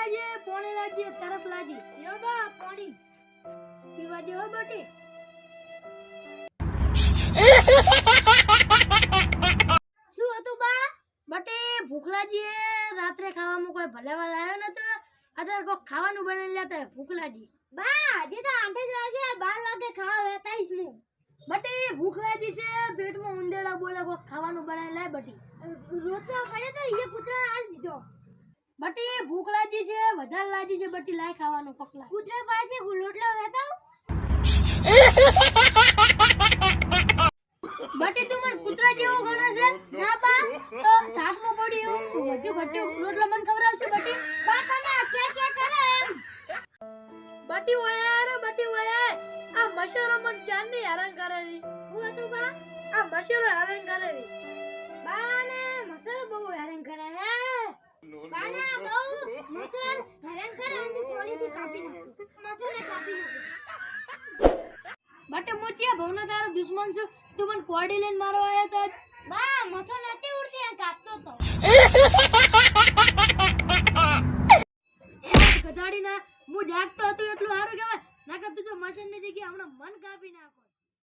પાણી લાજે તરસ લાગી યો બા પાણી પીવા દે હો બટી શું હતું બા બટી ભૂખ લાગી રાત્રે ખાવામાં કોઈ ભલેવાર આવ્યો નતો અત્યારે કોઈ ખાવાનું બનાવી લેતા ભૂખ લાગી બા હજી તો 8 જ વાગ્યા 12 વાગે ખાવા વેતાઈશ હું બટી ભૂખ લાગી છે પેટમાં ઉંદેડા બોલે કોઈ ખાવાનું બનાવી લાય બટી રોટલો પડે તો એ કૂતરાને આલ દીધો બટી ભૂખ લાગી છે વધારે લાગી છે બટી લાય ખાવાનું પકલા કૂતરા પાસે રોટલો વેતાવ બટી તું મને કૂતરા જેવો ગણે છે ના બા તો શાકમાં પડ્યું વધુ ઘટ્યું રોટલો મને ખવડાવશે બટી બા તમે કે કરે એમ બટી ઓય આ મશરો મન ચાંદી હેરાન કરે છે હું હતું બા આ મશરો હેરાન કરે છે બા ને મશરો બહુ હેરાન કરે છે બા ને બહુ મશરો હેરાન કરે અને કોળીથી કાપી નાખું મશરોને કાપી નાખું બટે મોચિયા ભવના તારો દુશ્મન છે તું મને કોડી લઈને મારો આયા તો બા મશરો નથી ઉડતી આ કાપતો તો ગધાડી ના હું જાગતો હતો એટલું સારું કહેવાય ના કે તું તો મશીન ની જગ્યાએ હમણાં મન કાપી નાખો